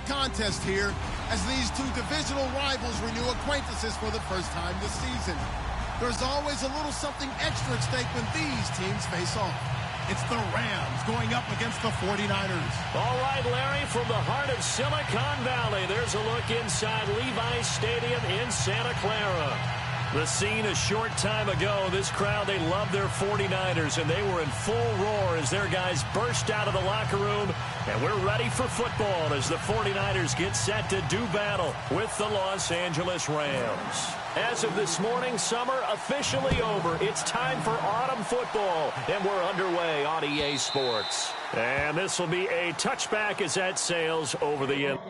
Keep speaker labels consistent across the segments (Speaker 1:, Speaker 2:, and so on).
Speaker 1: contest here as these two divisional rivals renew acquaintances for the first time this season. There's always a little something extra at stake when these teams face off. It's the Rams going up against the 49ers.
Speaker 2: All right, Larry, from the heart of Silicon Valley, there's a look inside Levi's Stadium in Santa Clara. The scene a short time ago, this crowd, they loved their 49ers, and they were in full roar as their guys burst out of the locker room. And we're ready for football as the 49ers get set to do battle with the Los Angeles Rams. As of this morning, summer officially over. It's time for autumn football, and we're underway on EA Sports. And this will be a touchback as that sails over the end.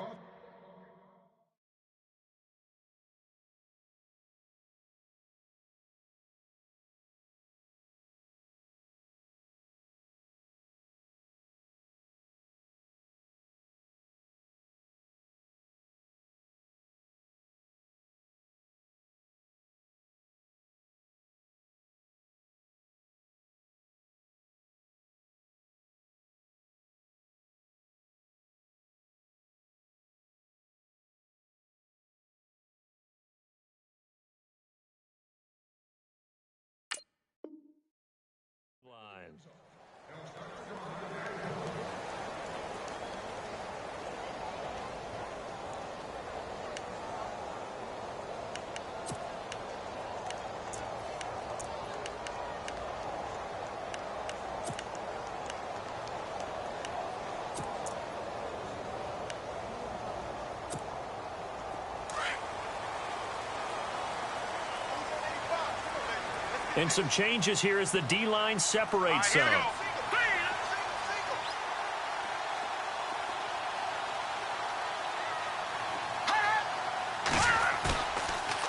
Speaker 2: And some changes here as the D-line separates some.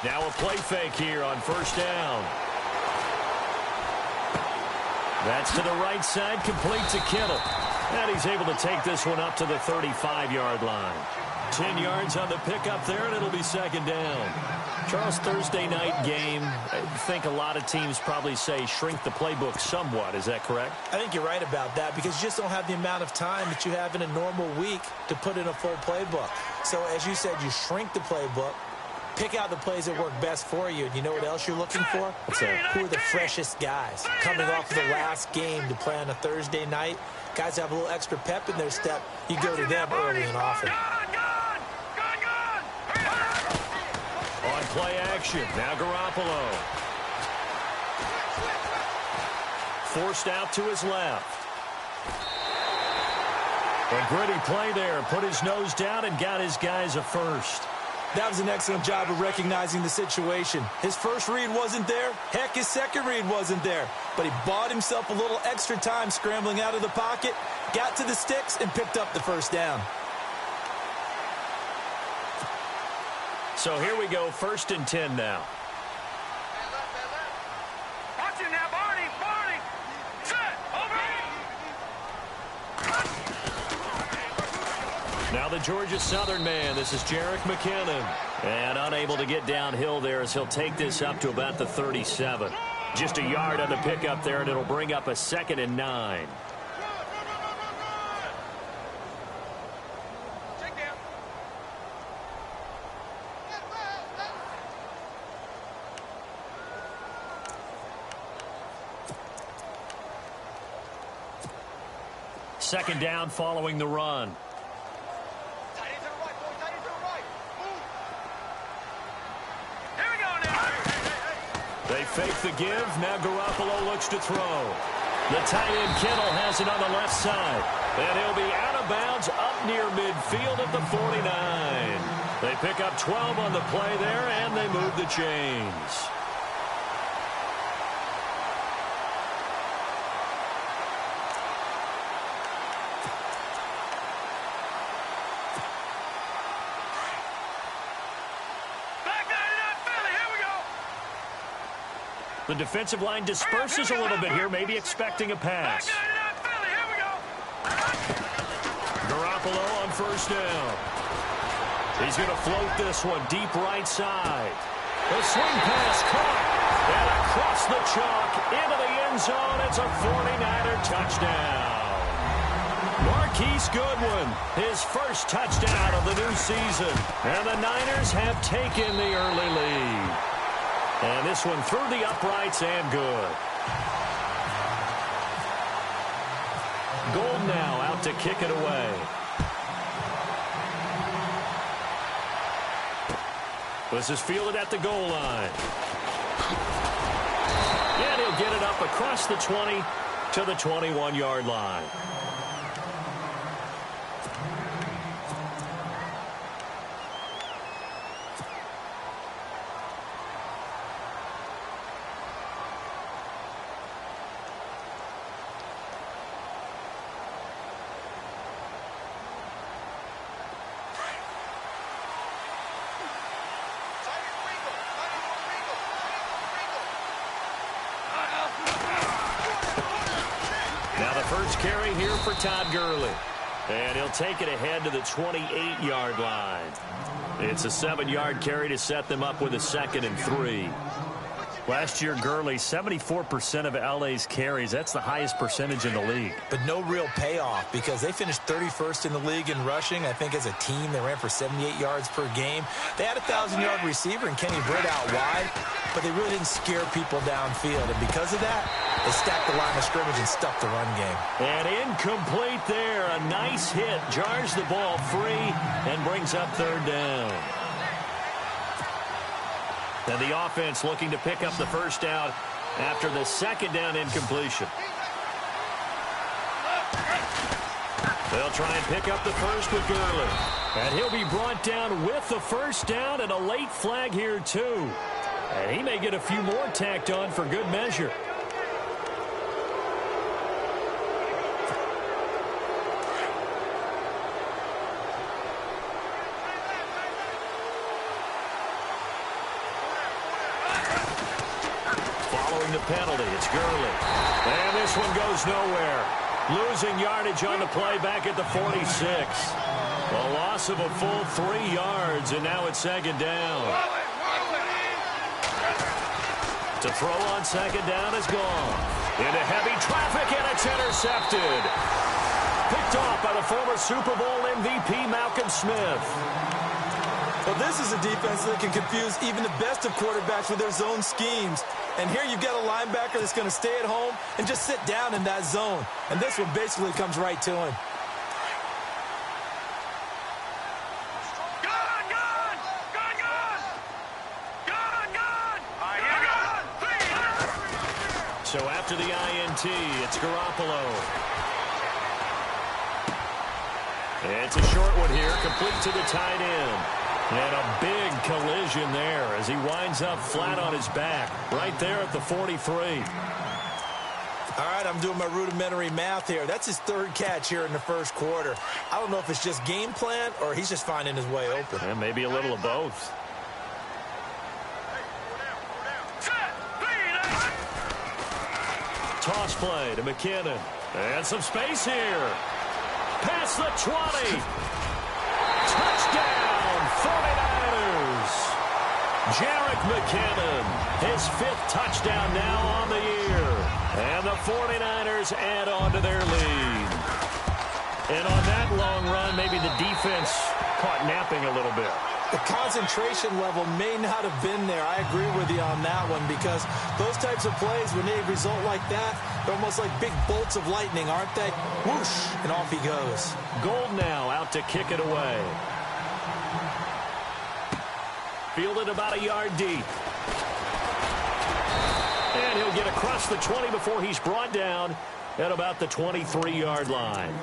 Speaker 2: Now a play fake here on first down. That's to the right side, complete to Kittle. And he's able to take this one up to the 35-yard line. 10 yards on the pickup there, and it'll be second down. Charles, Thursday night game, I think a lot of teams probably say shrink the playbook somewhat. Is that correct?
Speaker 3: I think you're right about that because you just don't have the amount of time that you have in a normal week to put in a full playbook. So, as you said, you shrink the playbook, pick out the plays that work best for you. And you know what else you're looking for? Who are the freshest guys? Coming off of the last game to play on a Thursday night, guys have a little extra pep in their step. You go to them early and often.
Speaker 2: On play action, now Garoppolo. Forced out to his left. A gritty play there, put his nose down and got his guys a first.
Speaker 3: That was an excellent job of recognizing the situation. His first read wasn't there. Heck, his second read wasn't there. But he bought himself a little extra time scrambling out of the pocket, got to the sticks, and picked up the first down.
Speaker 2: So here we go, 1st and 10 now.
Speaker 4: Watch it now, Barney, Barney. Set, over.
Speaker 2: Now the Georgia Southern man, this is Jerick McKinnon. And unable to get downhill there as he'll take this up to about the 37. Just a yard on the pickup there, and it'll bring up a 2nd and 9. Second down following the run. They fake the give. Now Garoppolo looks to throw. The tight end Kittle has it on the left side. And he'll be out of bounds up near midfield at the 49. They pick up 12 on the play there, and they move the chains. The defensive line disperses a little bit here, maybe expecting a pass. Garoppolo on first down. He's going to float this one deep right side. The swing pass caught. And across the chalk into the end zone. It's a 49er touchdown. Mark Marquise Goodwin, his first touchdown of the new season. And the Niners have taken the early lead. And this one through the uprights and good. Gold now out to kick it away. This is fielded at the goal line. And he'll get it up across the 20 to the 21-yard line. First carry here for Todd Gurley. And he'll take it ahead to the 28-yard line. It's a 7-yard carry to set them up with a 2nd and 3. Last year, Gurley, 74% of LA's carries. That's the highest percentage in the league.
Speaker 3: But no real payoff because they finished 31st in the league in rushing. I think as a team, they ran for 78 yards per game. They had a 1,000-yard receiver in Kenny Britt out wide, but they really didn't scare people downfield. And because of that, they stacked the line of scrimmage and stuffed the run game.
Speaker 2: And incomplete there. A nice hit. Jars the ball free and brings up 3rd down. And the offense looking to pick up the first down after the 2nd down incompletion. They'll try and pick up the first with Gurley. And he'll be brought down with the first down and a late flag here, too. And he may get a few more tacked on for good measure. The penalty. It's Gurley. And this one goes nowhere. Losing yardage on the play back at the 46. A loss of a full 3 yards, and now it's 2nd down. To throw on 2nd down is gone. Into heavy traffic, and it's intercepted. Picked off by the former Super Bowl MVP Malcolm Smith.
Speaker 5: Well, this is a defense that can confuse even the best of quarterbacks with their zone schemes. And here you've got a linebacker that's going to stay at home and just sit down in that zone. And this one basically comes right to him.
Speaker 2: So after the INT, it's Garoppolo. It's a short one here, complete to the tight end. And a big collision there as he winds up flat on his back right there at the 43.
Speaker 3: All right, I'm doing my rudimentary math here. That's his 3rd catch here in the first quarter. I don't know if it's just game plan or he's just finding his way open.
Speaker 2: And maybe a little of both. Toss play to McKinnon. And some space here. Past the 20. Touchdown! 49ers. Jerick McKinnon, his 5th touchdown now on the year. And the 49ers add on to their lead. And on that long run, maybe the defense caught napping a little bit.
Speaker 3: The concentration level may not have been there. I agree with you on that one because those types of plays, when they result like that, they're almost like big bolts of lightning, aren't they? Whoosh, and off he goes.
Speaker 2: Gold now out to kick it away. Fielded about a yard deep. And he'll get across the 20 before he's brought down at about the 23-yard line.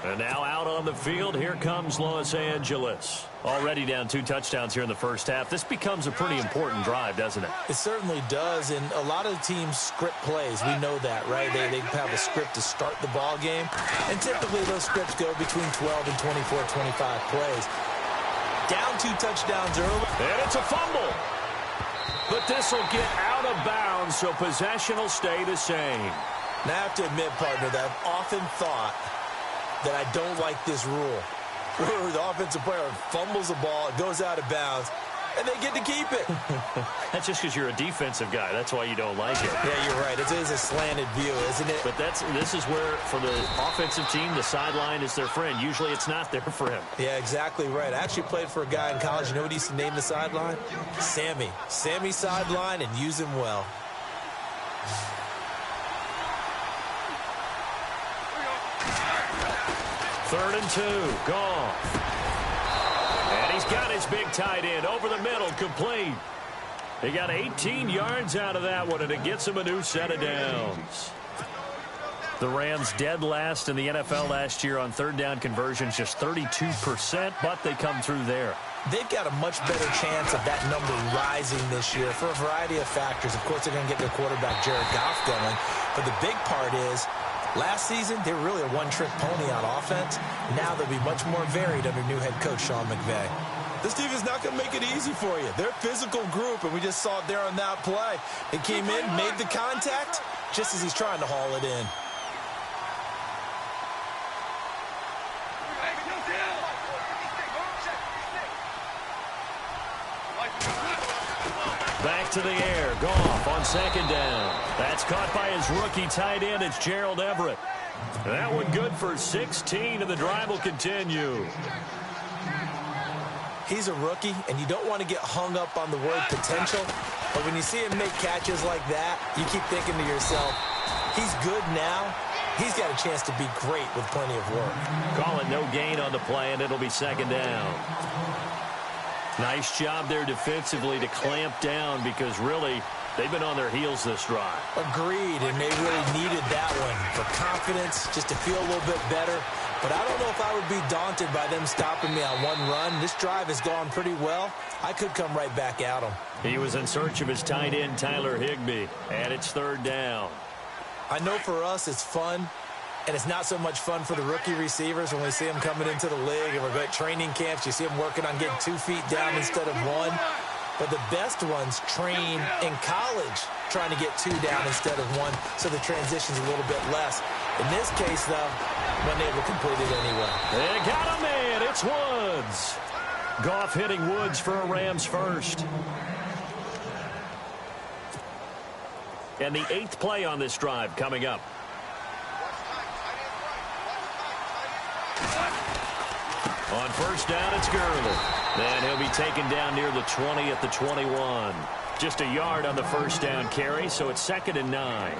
Speaker 2: And now out on the field, here comes Los Angeles. Already down 2 touchdowns here in the first half. This becomes a pretty important drive, doesn't it?
Speaker 3: It certainly does, and a lot of teams script plays. We know that, right? They have a script to start the ball game, and typically those scripts go between 12 and 24, 25 plays. Down 2 touchdowns early.
Speaker 2: And it's a fumble. But this will get out of bounds, so possession will stay the same.
Speaker 3: Now, I have to admit, partner, that I've often thought that I don't like this rule, where the offensive player fumbles the ball, it goes out of bounds, and they get to keep it.
Speaker 2: That's just because you're a defensive guy. That's why you don't like it.
Speaker 3: Yeah, you're right. It is a slanted view, isn't it?
Speaker 2: But this is where, for the offensive team, the sideline is their friend. Usually it's not there for him.
Speaker 3: Yeah, exactly right. I actually played for a guy in college. You know what he used to name the sideline? Sammy. Sammy sideline, and use him well.
Speaker 2: Third and 2. Goff. And he's got his big tight end over the middle, complete. He got 18 yards out of that one, and it gets him a new set of downs. The Rams dead last in the NFL last year on third down conversions, just 32%, but they come through there.
Speaker 3: They've got a much better chance of that number rising this year for a variety of factors. Of course, they're going to get their quarterback, Jared Goff, going. But the big part is, last season, they were really a one-trick pony on offense. Now they'll be much more varied under new head coach Sean McVay.
Speaker 5: This team is not going to make it easy for you. They're a physical group, and we just saw it there on that play. He came in, made the contact,
Speaker 3: just as he's trying to haul it in.
Speaker 2: Back to the air. Goff on second down. That's caught by his rookie tight end. It's Gerald Everett. That one good for 16, and the drive will continue.
Speaker 3: He's a rookie, and you don't want to get hung up on the word potential. But when you see him make catches like that, you keep thinking to yourself, he's good now. He's got a chance to be great with plenty of work.
Speaker 2: Call it no gain on the play, and it'll be second down. Nice job there defensively to clamp down, because really they've been on their heels this drive.
Speaker 3: Agreed, and they really needed that one for confidence, just to feel a little bit better. But I don't know if I would be daunted by them stopping me on one run. This drive has gone pretty well. I could come right back at them.
Speaker 2: He was in search of his tight end, Tyler Higbee, and it's third down.
Speaker 3: I know for us it's fun, and it's not so much fun for the rookie receivers when we see them coming into the league and we're at training camps. You see them working on getting 2 feet down instead of 1. But the best ones train in college trying to get 2 down instead of 1, so the transition's a little bit less. In this case, though, wasn't able to complete it anyway.
Speaker 2: They got him in. It's Woods. Goff hitting Woods for a Rams first. And the 8th play on this drive coming up. On first down, it's Gurley. Then he'll be taken down near the 20 at the 21. Just a yard on the first down carry, so it's 2nd and 9.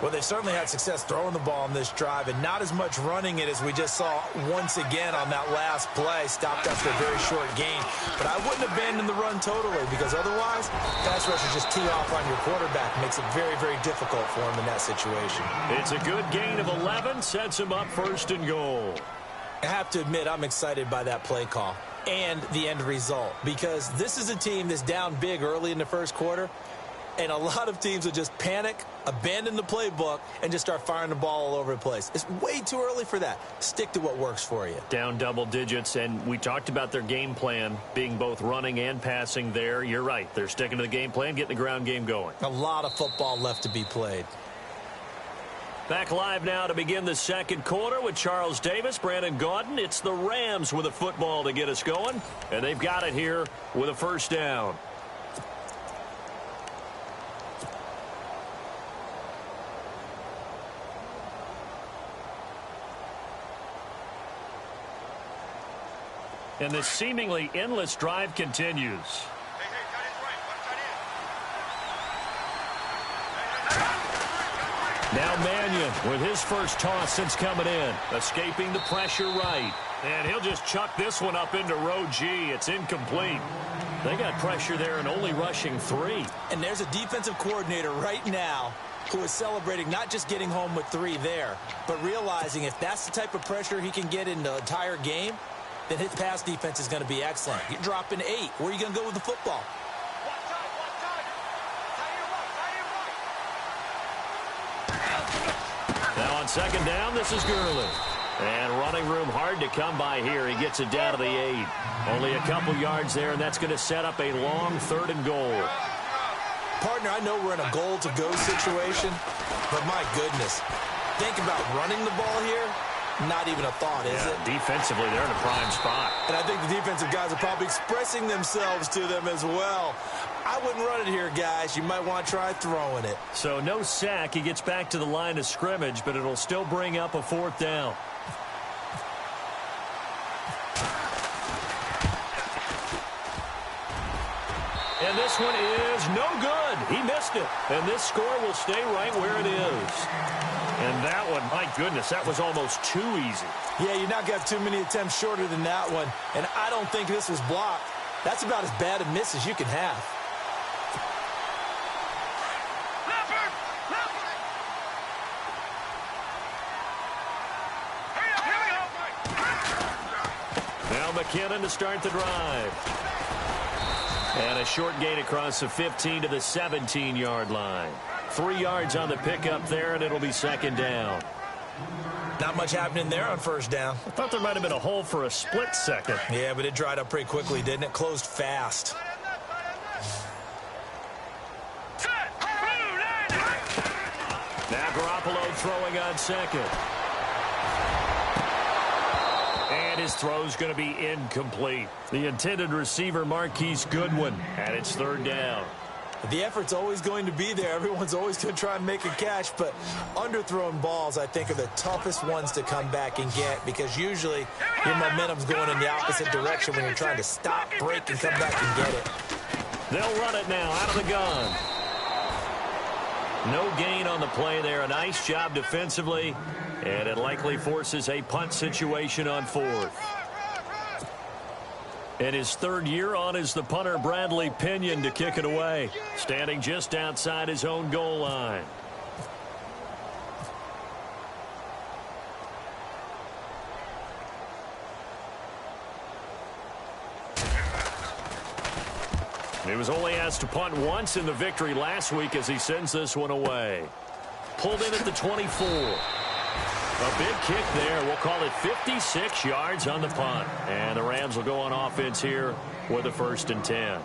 Speaker 3: Well, they certainly had success throwing the ball on this drive, and not as much running it as we just saw once again on that last play. Stopped after a very short gain. But I wouldn't abandon the run totally, because otherwise, pass rushers just tee off on your quarterback. Makes it very, very difficult for him in that situation.
Speaker 2: It's a good gain of 11, sets him up 1st and goal.
Speaker 3: I have to admit, I'm excited by that play call and the end result, because this is a team that's down big early in the first quarter, and a lot of teams will just panic, abandon the playbook, and just start firing the ball all over the place. It's way too early for that. Stick to what works for you.
Speaker 2: Down double digits, and we talked about their game plan being both running and passing there. You're right. They're sticking to the game plan, getting the ground game going.
Speaker 3: A lot of football left to be played.
Speaker 2: Back live now to begin the second quarter with Charles Davis, Brandon Gaudin. It's the Rams with a football to get us going, and they've got it here with a first down. And this seemingly endless drive continues. Now Mannion with his first toss since coming in. Escaping the pressure right. And he'll just chuck this one up into row G. It's incomplete. They got pressure there and only rushing 3.
Speaker 3: And there's a defensive coordinator right now who is celebrating not just getting home with 3 there, but realizing if that's the type of pressure he can get in the entire game, then his pass defense is going to be excellent. You're dropping 8. Where are you going to go with the football?
Speaker 2: Now on second down, this is Gurley. And running room hard to come by here. He gets it down to the 8. Only a couple yards there, and that's going to set up a long 3rd and goal.
Speaker 3: Partner, I know we're in a goal-to-go situation, but my goodness, think about running the ball here. Not even a thought, is it?
Speaker 2: Defensively, they're in a prime spot.
Speaker 3: And I think the defensive guys are probably expressing themselves to them as well. I wouldn't run it here, guys. You might want to try throwing it.
Speaker 2: So no sack. He gets back to the line of scrimmage, but it'll still bring up a 4th down. And this one is no good. He missed it. And this score will stay right where it is. And that one, my goodness, that was almost too easy.
Speaker 3: Yeah, you're not going to have too many attempts shorter than that one. And I don't think this was blocked. That's about as bad a miss as you can have.
Speaker 2: Now McKinnon to start the drive. And a short gain across the 15 to the 17-yard line. 3 yards on the pickup there, and it'll be 2nd down.
Speaker 3: Not much happening there on 1st down.
Speaker 2: I thought there might have been a hole for a split second.
Speaker 3: Yeah, but it dried up pretty quickly, didn't it? Closed fast.
Speaker 2: Now Garoppolo throwing on 2nd. And his throw's going to be incomplete. The intended receiver, Marquise Goodwin, and it's 3rd down.
Speaker 3: The effort's always going to be there. Everyone's always going to try and make a catch, but underthrown balls, I think, are the toughest ones to come back and get because usually your momentum's going in the opposite direction when you're trying to stop, break, and come back and get it.
Speaker 2: They'll run it now out of the gun. No gain on the play there. A nice job defensively, and it likely forces a punt situation on 4th. And his 3rd year on is the punter, Bradley Pinion, to kick it away, standing just outside his own goal line. He was only asked to punt once in the victory last week as he sends this one away. Pulled in at the 24. A big kick there. We'll call it 56 yards on the punt. And the Rams will go on offense here with a 1st and 10.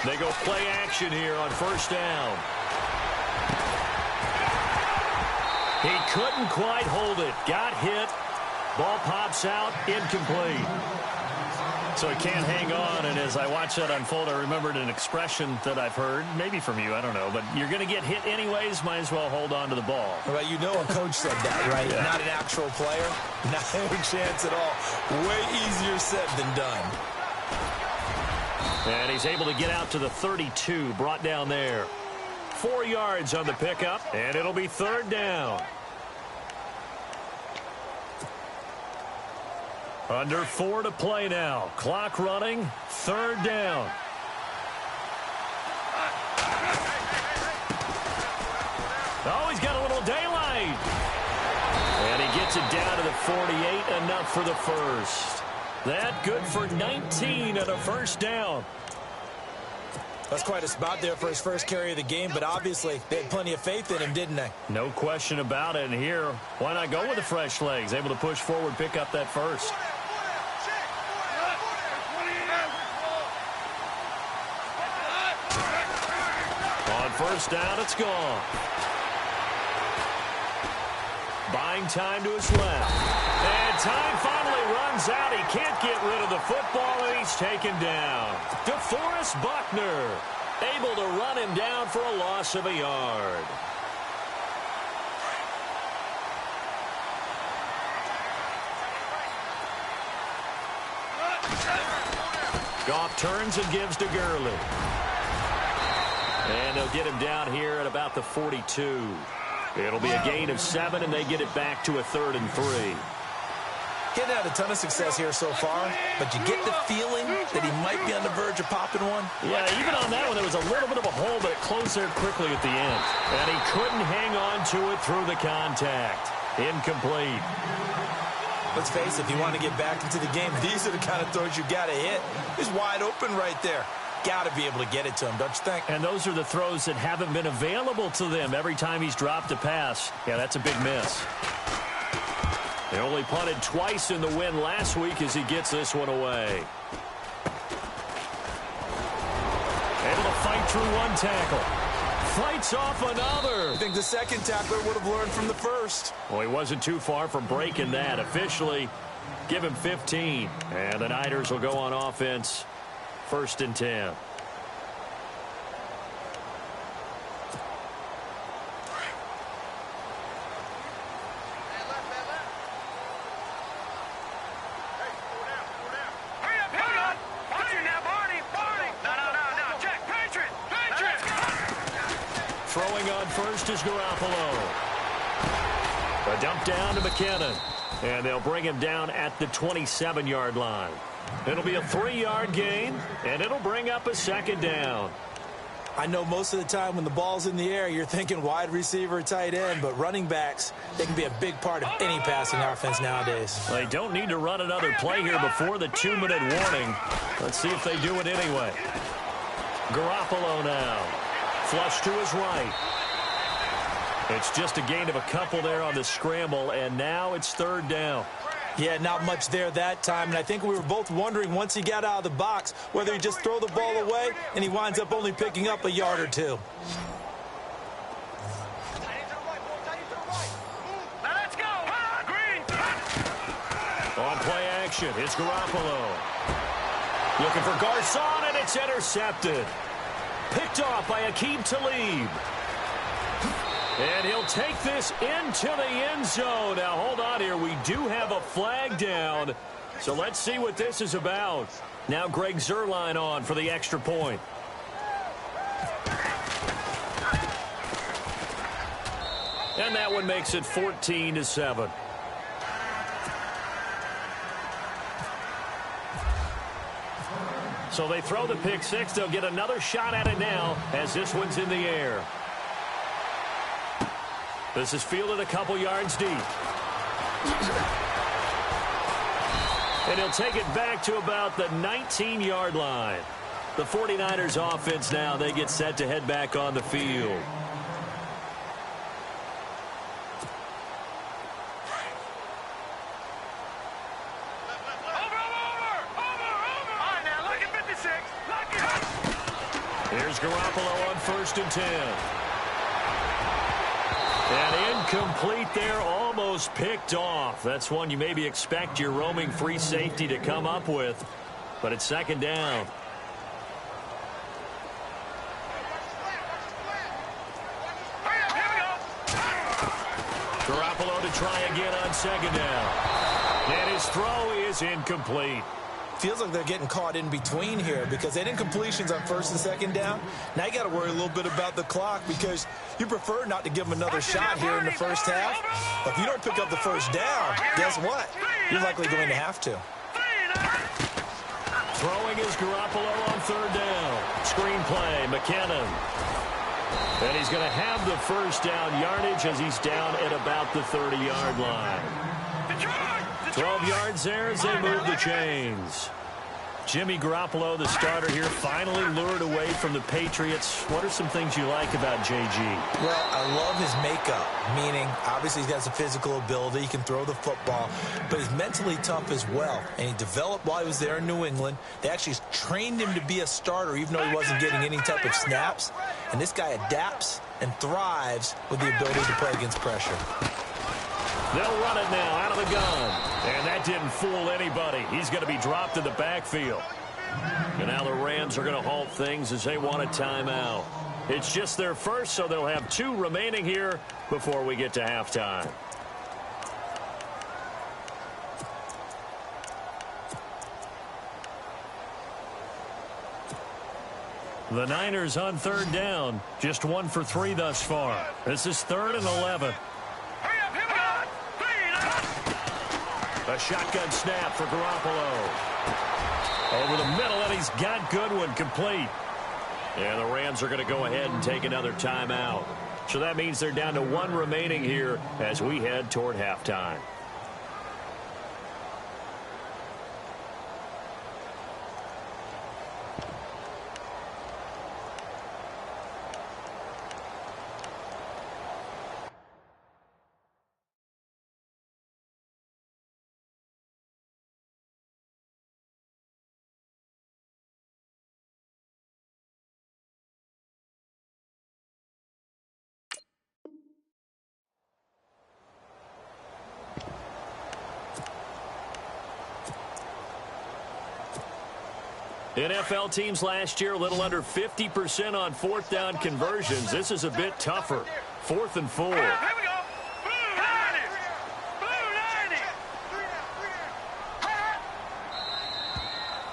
Speaker 2: They go play action here on 1st down. He couldn't quite hold it. Got hit. Ball pops out. Incomplete. So he can't hang on, and as I watched that unfold, I remembered an expression that I've heard, maybe from you, I don't know, but you're going to get hit anyways, might as well hold on to the ball.
Speaker 3: Well, you know a coach said that, right? Yeah. Not an actual player. Not a chance at all. Way easier said than done.
Speaker 2: And he's able to get out to the 32, brought down there. 4 yards on the pickup, and it'll be 3rd down. Under 4 to play now. Clock running. 3rd down. Oh, he's got a little daylight. And he gets it down to the 48. Enough for the 1st. That good for 19 and a 1st down.
Speaker 3: That's quite a spot there for his first carry of the game, but obviously they had plenty of faith in him, didn't they?
Speaker 2: No question about it. And here, why not go with the fresh legs? Able to push forward, pick up that 1st. On 1st down, it's gone. Buying time to his left. And time finally runs out. He can't get rid of the football, and he's taken down. DeForest Buckner able to run him down for a loss of a yard. Goff turns and gives to Gurley. And they'll get him down here at about the 42. It'll be a gain of 7, and they get it back to a 3rd and 3.
Speaker 3: Getting had a ton of success here so far, but you get the feeling that he might be on the verge of popping one.
Speaker 2: Yeah, even on that one, there was a little bit of a hole, but it closed there quickly at the end. And he couldn't hang on to it through the contact. Incomplete.
Speaker 3: Let's face it, if you want to get back into the game, these are the kind of throws you got to hit. He's wide open right there. Got to be able to get it to him, don't you think?
Speaker 2: And those are the throws that haven't been available to them every time he's dropped a pass. Yeah, that's a big miss. They only punted twice in the win last week as he gets this one away. Able to fight through one tackle. Fights off another.
Speaker 5: I think the second tackler would have learned from the first.
Speaker 2: Well, he wasn't too far from breaking that. Officially, give him 15. And the Niners will go on offense. 1st and 10. Throwing on first is Garoppolo. A dump down to McKinnon. And they'll bring him down at the 27-yard line. It'll be a 3-yard gain, and it'll bring up a 2nd down.
Speaker 3: I know most of the time when the ball's in the air, you're thinking wide receiver, tight end, but running backs, they can be a big part of any passing offense nowadays.
Speaker 2: They don't need to run another play here before the 2-minute warning. Let's see if they do it anyway. Garoppolo now. Flush to his right. It's just a gain of a couple there on the scramble, and now it's 3rd down.
Speaker 3: Yeah, not much there that time, and I think we were both wondering once he got out of the box whether he just throw the ball away, and he winds up only picking up a yard or two.
Speaker 4: Now let's go. Green.
Speaker 2: On play action, it's Garoppolo. Looking for Garcon, and it's intercepted. Picked off by Aqib Talib. And he'll take this into the end zone. Now, hold on here. We do have a flag down. So let's see what this is about. Now Greg Zuerlein on for the extra point. And that one makes it 14-7. So they throw the pick six. They'll get another shot at it now as this one's in the air. This is fielded a couple yards deep. And he'll take it back to about the 19-yard line. The 49ers offense now, they get set to head back on the field. Here's Garoppolo on 1st and 10. And incomplete there, almost picked off. That's one you maybe expect your roaming free safety to come up with. But it's 2nd down. Garoppolo to try again on 2nd down. And his throw is incomplete.
Speaker 3: Feels like they're getting caught in between here because they didn't completions on 1st and 2nd down. Now you got to worry a little bit about the clock because you prefer not to give them another shot here in the first half. But if you don't pick up the 1st down, guess what? You're likely going to have to.
Speaker 2: Throwing is Garoppolo on 3rd down. Screen play, McKinnon. And he's going to have the 1st down yardage as he's down at about the 30-yard line. 12 yards there as they move the chains. Jimmy Garoppolo, the starter here, finally lured away from the Patriots. What are some things you like about JG?
Speaker 3: Well, I love his makeup, meaning obviously he's got some physical ability. He can throw the football, but he's mentally tough as well. And he developed while he was there in New England. They actually trained him to be a starter even though he wasn't getting any type of snaps. And this guy adapts and thrives with the ability to play against pressure.
Speaker 2: They'll run it now out of the gun. And that didn't fool anybody. He's going to be dropped in the backfield. And now the Rams are going to halt things as they want a timeout. It's just their first, so they'll have 2 remaining here before we get to halftime. The Niners on 3rd down. Just 1 for 3 thus far. This is 3rd and 11. A shotgun snap for Garoppolo. Over the middle, and he's got Goodwin complete. And the Rams are going to go ahead and take another timeout. So that means they're down to 1 remaining here as we head toward halftime. NFL teams last year, a little under 50% on fourth down conversions. This is a bit tougher. 4th and 4.
Speaker 4: Here we go. Blue 90. Blue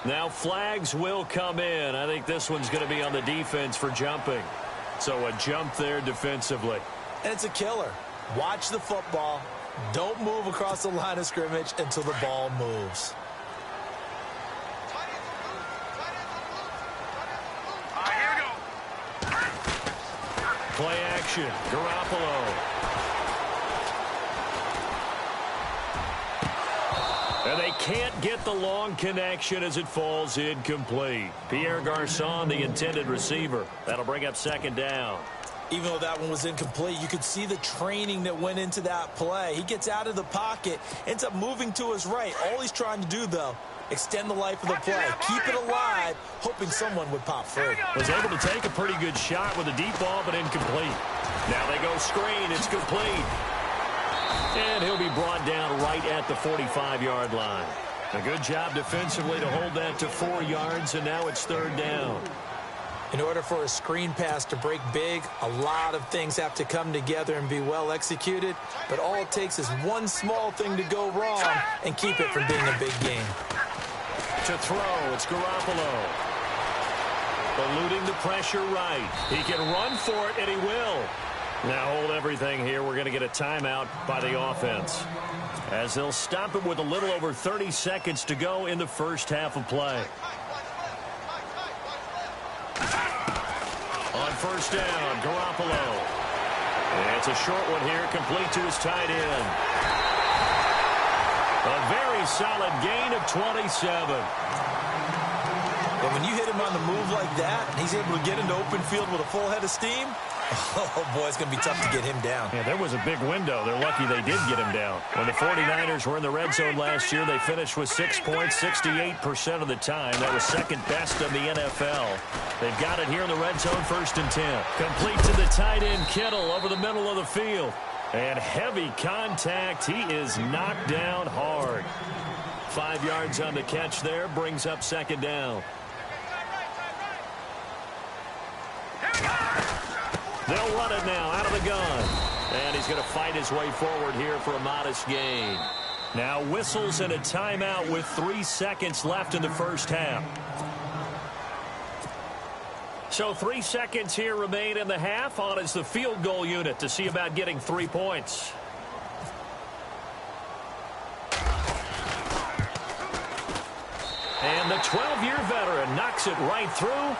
Speaker 4: 90.
Speaker 2: Now flags will come in. I think this one's going to be on the defense for jumping. So a jump there defensively.
Speaker 3: And it's a killer. Watch the football. Don't move across the line of scrimmage until the ball moves.
Speaker 4: Here we go.
Speaker 2: Play action. Garoppolo. And they can't get the long connection as it falls incomplete. Pierre Garçon, the intended receiver. That'll bring up 2nd down.
Speaker 3: Even though that one was incomplete, you could see the training that went into that play. He gets out of the pocket, ends up moving to his right. All he's trying to do, though, extend the life of the play. Keep it alive, hoping someone would pop free.
Speaker 2: Was able to take a pretty good shot with a deep ball, but incomplete. Now they go screen. It's complete. And he'll be brought down right at the 45-yard line. A good job defensively to hold that to 4 yards, and now it's 3rd down.
Speaker 3: In order for a screen pass to break big, a lot of things have to come together and be well executed. But all it takes is one small thing to go wrong and keep it from being a big game.
Speaker 2: To throw, it's Garoppolo. Eluding the pressure right. He can run for it, and he will. Now hold everything here. We're going to get a timeout by the offense, as they'll stop it with a little over 30 seconds to go in the first half of play. On 1st down, Garoppolo. It's a short one here, complete to his tight end. A very solid gain of 27.
Speaker 3: But when you hit him on the move like that, and he's able to get into open field with a full head of steam, oh, boy, it's going to be tough to get him down.
Speaker 2: Yeah, there was a big window. They're lucky they did get him down. When the 49ers were in the red zone last year, they finished with 6 points 68% of the time. That was 2nd best in the NFL. They've got it here in the red zone, 1st and 10. Complete to the tight end, Kittle, over the middle of the field. And heavy contact. He is knocked down hard. 5 yards on the catch there, brings up 2nd down. They'll run it now out of the gun. And he's going to fight his way forward here for a modest gain. Now whistles and a timeout with 3 seconds left in the first half. So 3 seconds here remain in the half. On is the field goal unit to see about getting 3 points. And the 12-year veteran knocks it right through.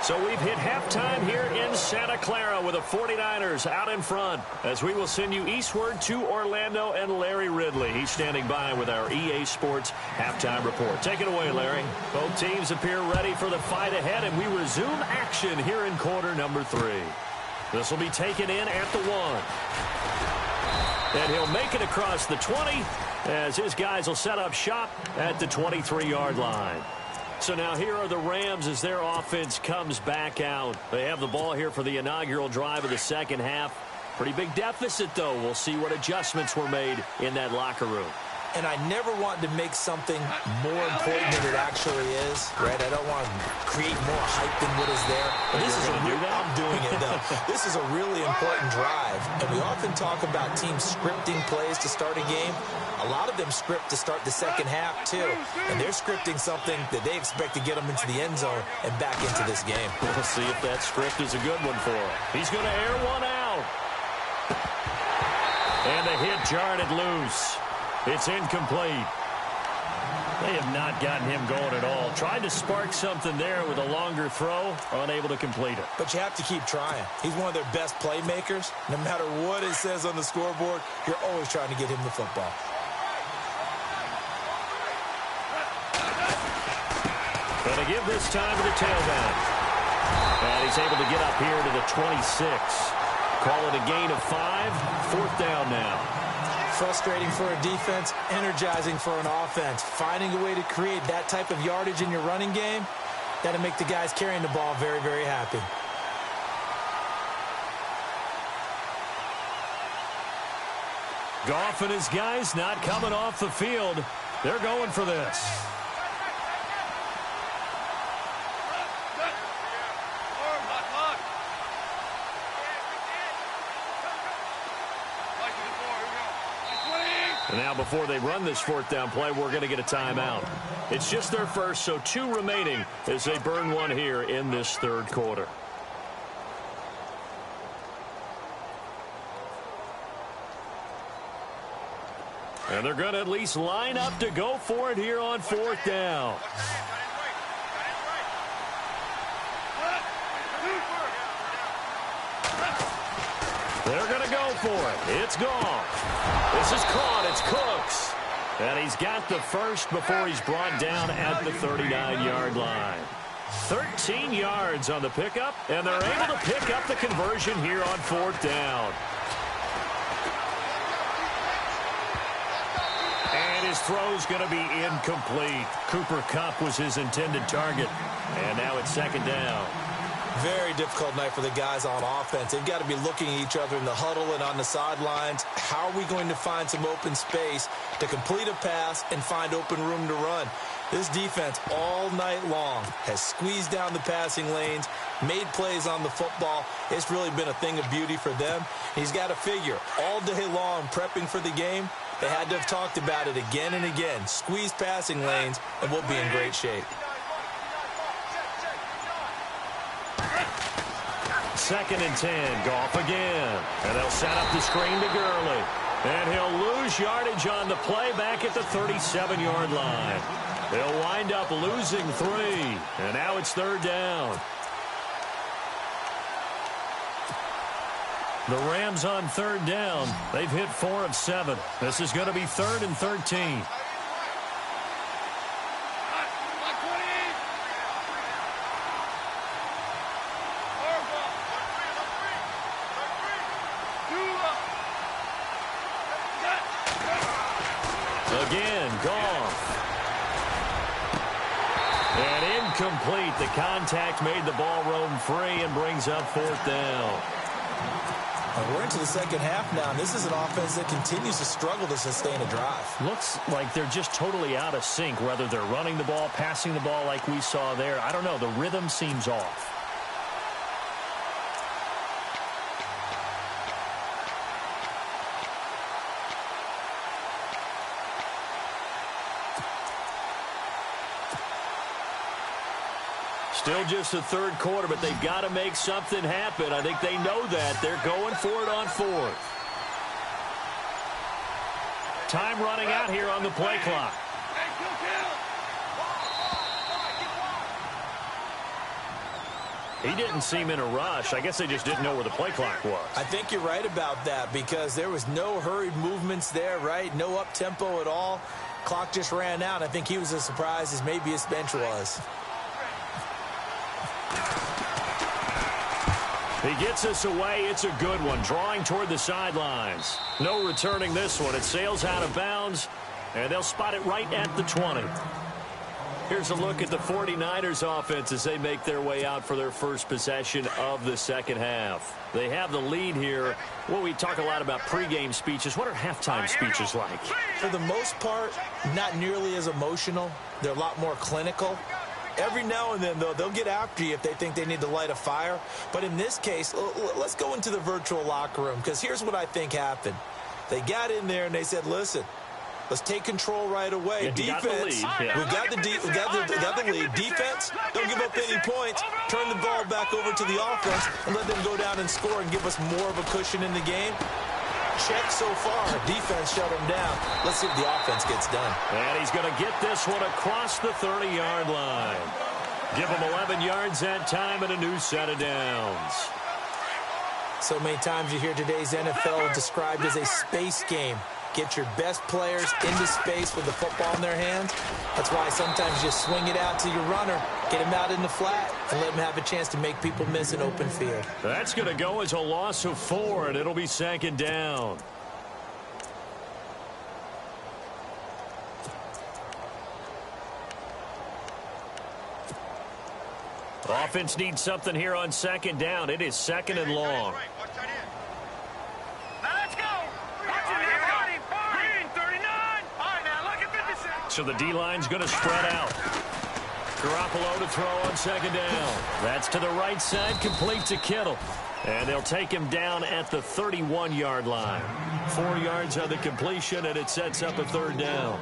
Speaker 2: So we've hit halftime here in Santa Clara with the 49ers out in front, as we will send you eastward to Orlando and Larry Ridley. He's standing by with our EA Sports halftime report. Take it away, Larry. Both teams appear ready for the fight ahead, and we resume action here in quarter number 3. This will be taken in at the 1. And he'll make it across the 20 as his guys will set up shop at the 23-yard line. So now here are the Rams as their offense comes back out. They have the ball here for the inaugural drive of the second half. Pretty big deficit, though. We'll see what adjustments were made in that locker room.
Speaker 3: And I never want to make something more important than it actually is, right? I don't want to create more hype than what is there. But this is I'm doing it, though. This is a really important drive. And we often talk about teams scripting plays to start a game. A lot of them script to start the second half, too. And they're scripting something that they expect to get them into the end zone and back into this game.
Speaker 2: We'll see if that script is a good one for him. He's going to air one out. And the hit jarred it loose. It's incomplete. They have not gotten him going at all. Tried to spark something there with a longer throw, unable to complete it.
Speaker 3: But you have to keep trying. He's one of their best playmakers. No matter what it says on the scoreboard, you're always trying to get him the football.
Speaker 2: Going to give this time to the tailback. And he's able to get up here to the 26. Call it a gain of 5. 4th down now.
Speaker 3: Frustrating for a defense, energizing for an offense. Finding a way to create that type of yardage in your running game, that'll make the guys carrying the ball very, very happy.
Speaker 2: Goff and his guys not coming off the field. They're going for this. And now before they run this fourth down play, we're going to get a timeout. It's just their first, so 2 remaining as they burn one here in this third quarter. And they're going to at least line up to go for it here on fourth down. They're going to go for it. It's gone. This is caught. It's Cooks. And he's got the first before he's brought down at the 39-yard line. 13 yards on the pickup, and they're able to pick up the conversion here on fourth down. And his throw's going to be incomplete. Cooper Kupp was his intended target. And now it's second down.
Speaker 3: Very difficult night for the guys on offense. They've got to be looking at each other in the huddle and on the sidelines. How are we going to find some open space to complete a pass and find open room to run? This defense all night long has squeezed down the passing lanes, made plays on the football. It's really been a thing of beauty for them. He's got to figure all day long prepping for the game. They had to have talked about it again and again. Squeeze passing lanes, and we'll be in great shape.
Speaker 2: Second and 10. Goff again. And they'll set up the screen to Gurley. And he'll lose yardage on the play back at the 37-yard line. They'll wind up losing 3. And now it's third down. The Rams on third down. They've hit 4 of 7. This is going to be 3rd and 13. Again, Goff. And incomplete. The contact made the ball roam free and brings up fourth down.
Speaker 3: We're into the second half now, and this is an offense that continues to struggle to sustain a drive.
Speaker 2: Looks like they're just totally out of sync, whether they're running the ball, passing the ball like we saw there. I don't know. The rhythm seems off. Still just the third quarter, but they've got to make something happen. I think they know that. They're going for it on fourth. Time running out here on the play clock. He didn't seem in a rush. I guess they just didn't know where the play clock was.
Speaker 3: I think you're right about that because there was no hurried movements there, right? No up-tempo at all. Clock just ran out. I think he was as surprised as maybe his bench was.
Speaker 2: He gets us away. It's a good one. Drawing toward the sidelines. No returning this one. It sails out of bounds, and they'll spot it right at the 20. Here's a look at the 49ers offense as they make their way out for their first possession of the second half. They have the lead here. Well, we talk a lot about pregame speeches. What are halftime speeches like?
Speaker 3: For the most part, not nearly as emotional. They're a lot more clinical. Every now and then, though, they'll get after you if they think they need to light a fire. But in this case, let's go into the virtual locker room, because here's what I think happened. They got in there and they said, listen, let's take control right away. Defense, we got the lead. Defense, don't give up any points. Turn the ball back over to the offense and let them go down and score and give us more of a cushion in the game. Check so far. Defense shut him down. Let's see if the offense gets done.
Speaker 2: And he's going to get this one across the 30-yard line. Give him 11 yards that time and a new set of downs.
Speaker 3: So many times you hear today's NFL described as a space game. Get your best players into space with the football in their hands. That's why sometimes you swing it out to your runner, get him out in the flat, and let him have a chance to make people miss an open field.
Speaker 2: That's going to go as a loss of 4, and it'll be second down. Offense needs something here on second down. It is second and long. So the D-line's going to spread out. Garoppolo to throw on second down. That's to the right side, complete to Kittle. And they'll take him down at the 31-yard line. 4 yards on the completion, and it sets up a third down.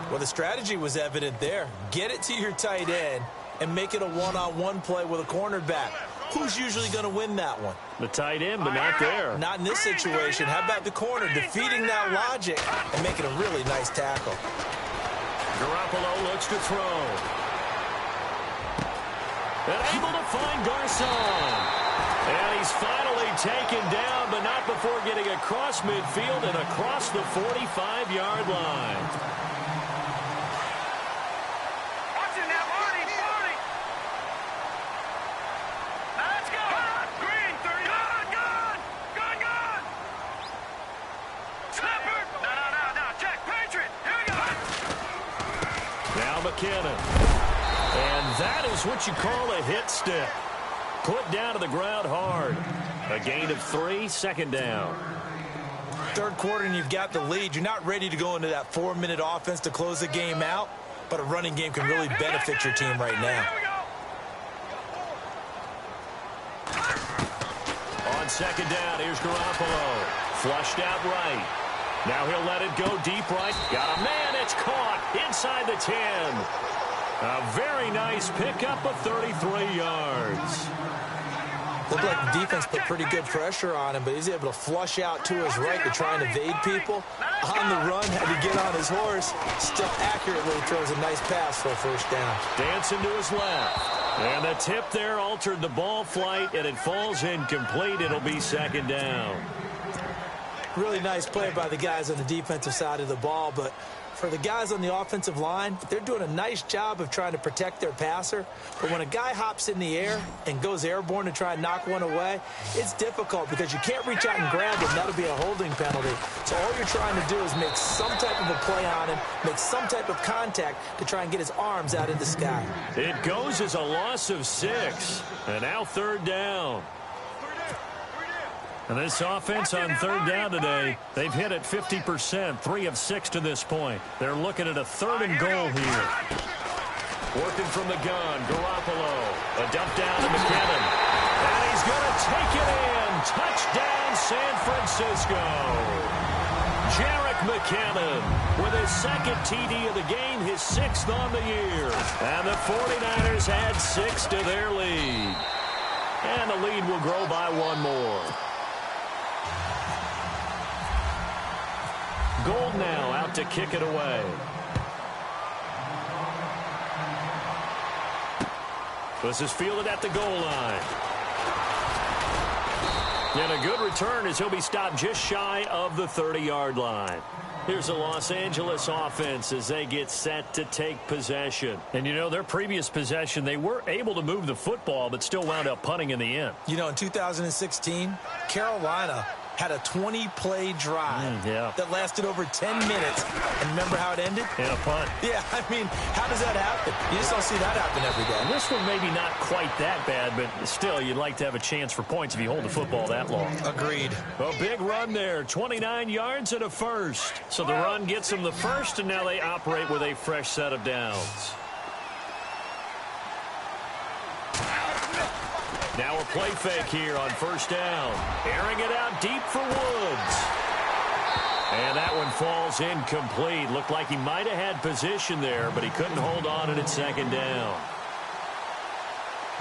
Speaker 3: Well, the strategy was evident there. Get it to your tight end and make it a one-on-one play with a cornerback. Who's usually going to win that one?
Speaker 2: The tight end, but not there.
Speaker 3: Not in this situation. How about the corner defeating that logic and making a really nice tackle?
Speaker 2: Garoppolo looks to throw. And able to find Garcon. And he's finally taken down, but not before getting across midfield and across the 45-yard line.
Speaker 4: Watching that, Marty. Now let's go. Green, 30. Gun. Snapper. No. Check. Patriot. Here we go.
Speaker 2: Now McKinnon. And that is what you call a hit stick. Put down to the ground hard. A gain of 3, second down.
Speaker 3: Third quarter and you've got the lead. You're not ready to go into that 4-minute offense to close the game out, but a running game can really benefit your team right now.
Speaker 2: On second down, here's Garoppolo. Flushed out right. Now he'll let it go deep right. Got a man, it's caught inside the 10. A very nice pickup of 33 yards.
Speaker 3: Looked like the defense put pretty good pressure on him, but he's able to flush out to his right to try and evade people. On the run, had to get on his horse. Still accurately throws a nice pass for a first down.
Speaker 2: Dancing to his left. And the tip there altered the ball flight, and it falls incomplete. It'll be second down.
Speaker 3: Really nice play by the guys on the defensive side of the ball, but for the guys on the offensive line, they're doing a nice job of trying to protect their passer. But when a guy hops in the air and goes airborne to try and knock one away, it's difficult because you can't reach out and grab him. That'll be a holding penalty. So all you're trying to do is make some type of a play on him, make some type of contact to try and get his arms out in the sky.
Speaker 2: It goes as a loss of 6. And now third down. And this offense on third down today, they've hit it 50%, 3 of 6 to this point. They're looking at a third and goal here. Working from the gun, Garoppolo. A dump down to McKinnon. And he's going to take it in. Touchdown, San Francisco. Jerick McKinnon with his second TD of the game, his 6th on the year. And the 49ers add 6 to their lead. And the lead will grow by 1 more. Gold now out to kick it away. This is fielded at the goal line. And a good return as he'll be stopped just shy of the 30-yard line. Here's the Los Angeles offense as they get set to take possession. And, you know, their previous possession, they were able to move the football but still wound up punting in the end.
Speaker 3: You know, in 2016, Carolina had a 20-play drive that lasted over 10 minutes. And remember how it ended?
Speaker 2: In a punt.
Speaker 3: Yeah, I mean, how does that happen? You just don't see that happen every day.
Speaker 2: And this one maybe not quite that bad, but still, you'd like to have a chance for points if you hold the football that long.
Speaker 3: Agreed.
Speaker 2: A big run there, 29 yards and a first. So the run gets them the first, and now they operate with a fresh set of downs. Now a play fake here on first down. Airing it out deep for Woods. And that one falls incomplete. Looked like he might have had position there, but he couldn't hold on at second down.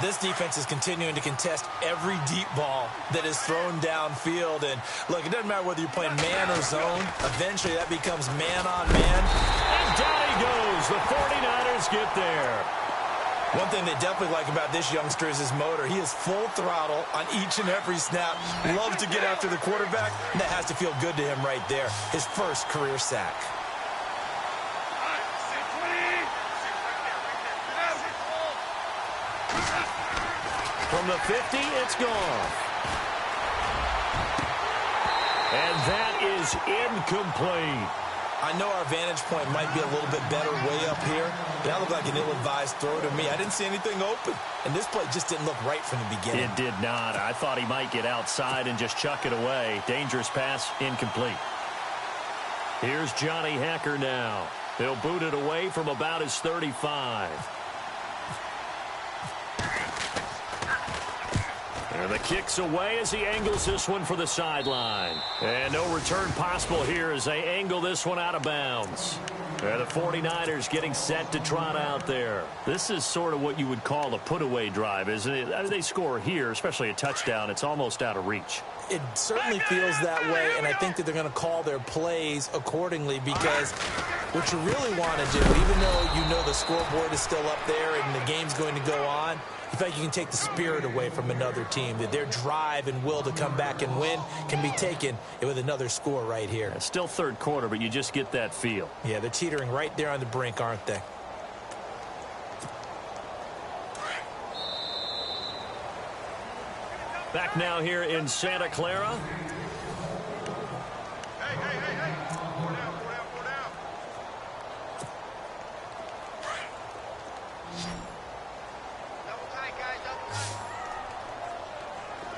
Speaker 3: This defense is continuing to contest every deep ball that is thrown downfield. And, look, it doesn't matter whether you're playing man or zone. Eventually, that becomes man-on-man.
Speaker 2: And down he goes. The 49ers get there.
Speaker 3: One thing they definitely like about this youngster is his motor. He is full throttle on each and every snap. Loves to get after the quarterback, and that has to feel good to him right there. His first career sack.
Speaker 2: From the 50, it's gone. And that is incomplete.
Speaker 3: I know our vantage point might be a little bit better way up here. That looked like an ill-advised throw to me. I didn't see anything open. And this play just didn't look right from the beginning.
Speaker 2: It did not. I thought he might get outside and just chuck it away. Dangerous pass, incomplete. Here's Johnny Hacker now. He'll boot it away from about his 35. And the kick's away as he angles this one for the sideline. And no return possible here as they angle this one out of bounds. And the 49ers getting set to trot out there. This is sort of what you would call a put-away drive, isn't it? I mean, they score here, especially a touchdown. It's almost out of reach.
Speaker 3: It certainly feels that way, and I think that they're going to call their plays accordingly because what you really want to do, even though you know the scoreboard is still up there and the game's going to go on, you feel like you can take the spirit away from another team, that their drive and will to come back and win can be taken with another score right here.
Speaker 2: It's still third quarter, but you just get that feel.
Speaker 3: Yeah, they're teetering right there on the brink, aren't they?
Speaker 2: Back now here in Santa Clara.
Speaker 4: Hey, hey, hey, hey. Four down. Double tight, guys, double tight.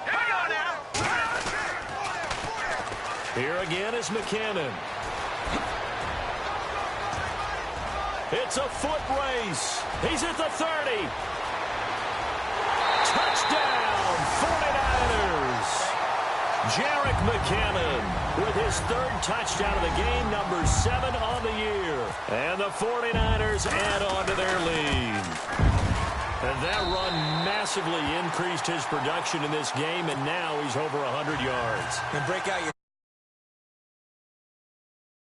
Speaker 4: Here we go now.
Speaker 2: Here again is McKinnon. It's a foot race. He's at the 30. Touchdown, 49ers. Jarek McKinnon with his third touchdown of the game, number 7 on the year. And the 49ers add on to their lead. And that run massively increased his production in this game, and now he's over 100 yards.
Speaker 3: And break out your